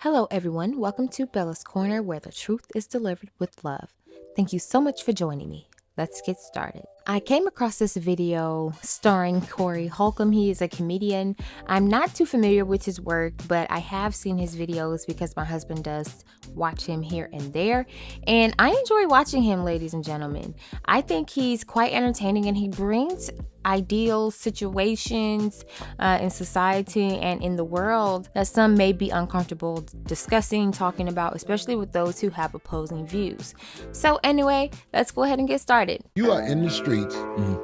Hello, everyone. Welcome to Bella's Corner, where the truth is delivered with love. Thank you so much for joining me. Let's get started. I came across this video starring Corey Holcomb. He is a comedian. I'm not too familiar with his work, but I have seen his videos because my husband does watch him here and there. And I enjoy watching him, ladies and gentlemen. I think he's quite entertaining and he brings ideal situations in society and in the world that some may be uncomfortable discussing, talking about, especially with those who have opposing views. So anyway, let's go ahead and get started. You are in the streets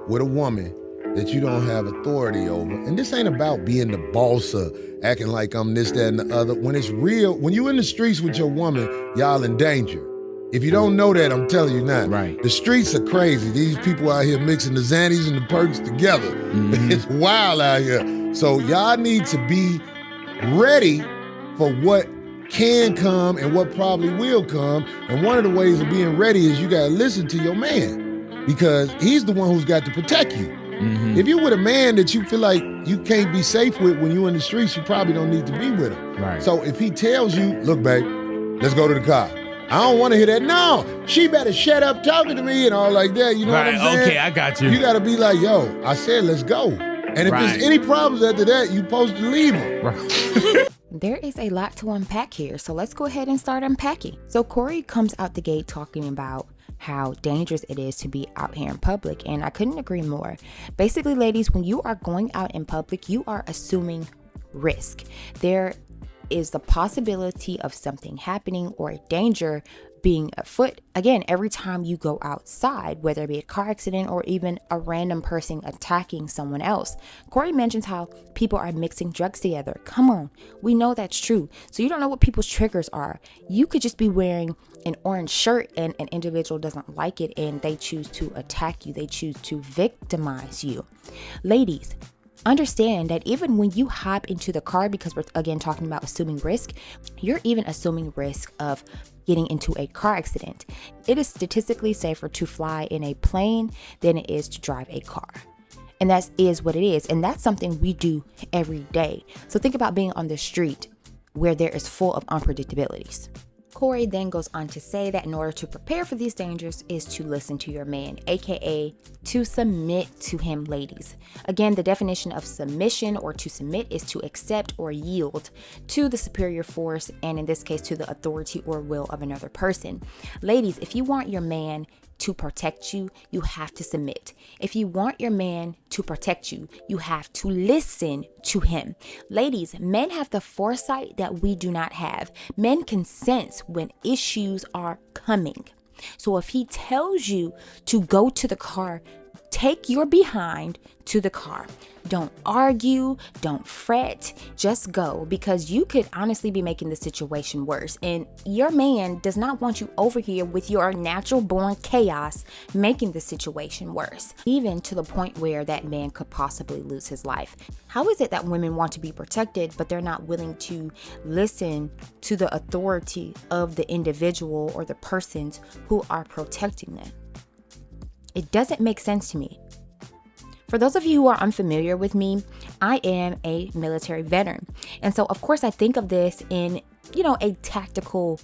with a woman that you don't have authority over. And this ain't about being the boss or acting like I'm this, that, and the other. When it's real, when you in the streets with your woman, y'all in danger. If you don't know that, I'm telling you now. Right. The streets are crazy. These people out here mixing the Xannies and the perks together. It's wild out here. So y'all need to be ready for what can come and what probably will come. And one of the ways of being ready is you got to listen to your man, because he's the one who's got to protect you. If you're with a man that you feel like you can't be safe with when you're in the streets, you probably don't need to be with him. Right. So if he tells you, look, babe, let's go to the car. I don't want to hear that. No, she better shut up talking to me and all like that. You know what I'm saying? Okay, I got you. You got to be like, yo, I said let's go. And if there's any problems after that, you're supposed to leave him. Right. There is a lot to unpack here, so let's go ahead and start unpacking. So Corey comes out the gate talking about how dangerous it is to be out here in public, and I couldn't agree more. Basically, ladies, when you are going out in public, you are assuming risk. There is the possibility of something happening or a danger being afoot. Again, every time you go outside, whether it be a car accident or even a random person attacking someone else. Corey mentions how people are mixing drugs together. Come on, we know that's true. So you don't know what people's triggers are. You could just be wearing an orange shirt and an individual doesn't like it and they choose to attack you. They choose to victimize you. Ladies, understand that even when you hop into the car, because we're again talking about assuming risk, you're even assuming risk of getting into a car accident. It is statistically safer to fly in a plane than it is to drive a car. And that is what it is. And that's something we do every day. So think about being on the street where there is full of unpredictabilities. Corey then goes on to say that in order to prepare for these dangers is to listen to your man, aka to submit to him, ladies. Again, the definition of submission or to submit is to accept or yield to the superior force, and in this case to the authority or will of another person. Ladies, if you want your man to protect you, you have to submit. If you want your man to protect you, you have to listen to him. Ladies, men have the foresight that we do not have. Men can sense when issues are coming. So if he tells you to go to the car, take your behind to the car. Don't argue, don't fret, just go, because you could honestly be making the situation worse. And your man does not want you over here with your natural born chaos making the situation worse, even to the point where that man could possibly lose his life. How is it that women want to be protected, but they're not willing to listen to the authority of the individual or the persons who are protecting them? It doesn't make sense to me. For those of you who are unfamiliar with me, I am a military veteran. And so, of course, I think of this in, a tactical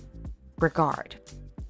regard.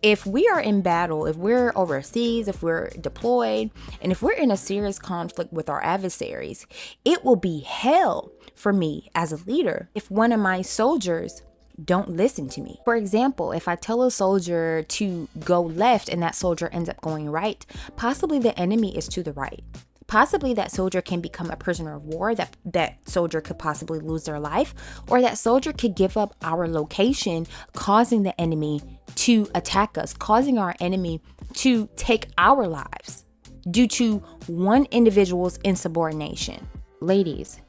If we are in battle, if we're overseas, if we're deployed, and if we're in a serious conflict with our adversaries, it will be hell for me as a leader if one of my soldiers don't listen to me. For example, if I tell a soldier to go left and that soldier ends up going right, possibly the enemy is to the right. Possibly that soldier can become a prisoner of war, that soldier could possibly lose their life, or that soldier could give up our location, causing the enemy to attack us, causing our enemy to take our lives due to one individual's insubordination. Ladies,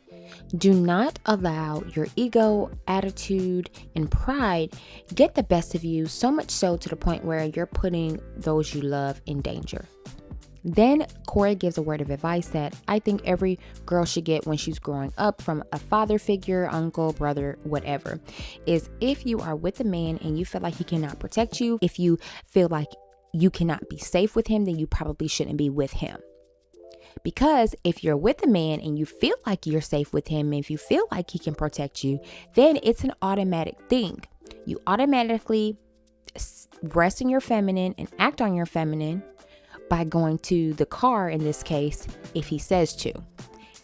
do not allow your ego, attitude, and pride get the best of you, so much so to the point where you're putting those you love in danger. Then Corey gives a word of advice that I think every girl should get when she's growing up from a father figure, uncle, brother, whatever, is if you are with a man and you feel like he cannot protect you, if you feel like you cannot be safe with him, then you probably shouldn't be with him. Because if you're with a man and you feel like you're safe with him, if you feel like he can protect you, then it's an automatic thing. You automatically rest in your feminine and act on your feminine by going to the car in this case, if he says to.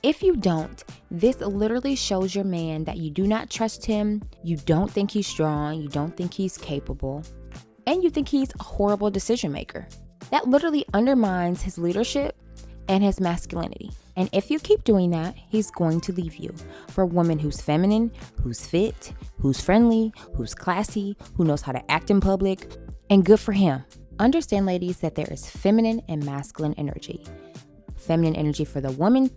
If you don't, this literally shows your man that you do not trust him, you don't think he's strong, you don't think he's capable, and you think he's a horrible decision maker. That literally undermines his leadership and his masculinity. And if you keep doing that, he's going to leave you for a woman who's feminine, who's fit, who's friendly, who's classy, who knows how to act in public, and good for him. Understand, ladies, that there is feminine and masculine energy. Feminine energy for the woman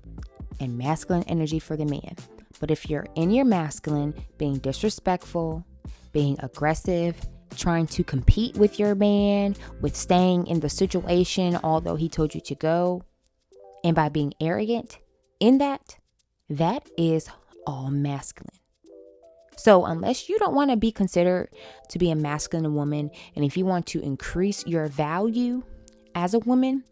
and masculine energy for the man. But if you're in your masculine, being disrespectful, being aggressive, trying to compete with your man, with staying in the situation although he told you to go, and by being arrogant in that is all masculine. So unless you don't want to be considered to be a masculine woman, and if you want to increase your value as a woman,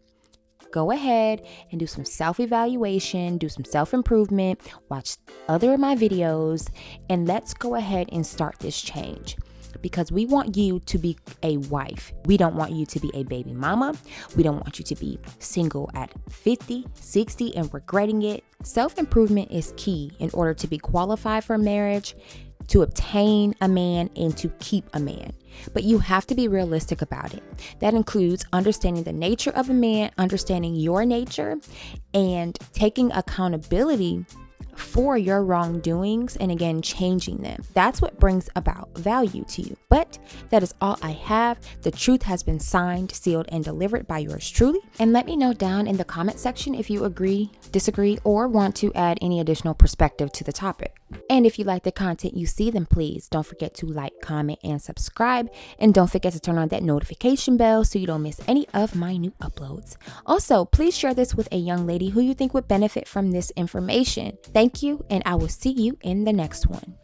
go ahead and do some self-evaluation, do some self-improvement, watch other of my videos, and let's go ahead and start this change. Because we want you to be a wife. We don't want you to be a baby mama. We don't want you to be single at 50, 60 and regretting it. Self-improvement is key in order to be qualified for marriage, to obtain a man, and to keep a man. But you have to be realistic about it. That includes understanding the nature of a man, understanding your nature, and taking accountability for your wrongdoings, and again, changing them. That's what brings about value to you. But that is all I have. The truth has been signed, sealed, and delivered by yours truly. And let me know down in the comment section if you agree, disagree, or want to add any additional perspective to the topic. And if you like the content you see, then please don't forget to like, comment, and subscribe. And don't forget to turn on that notification bell so you don't miss any of my new uploads. Also, please share this with a young lady who you think would benefit from this information. Thank you, and I will see you in the next one.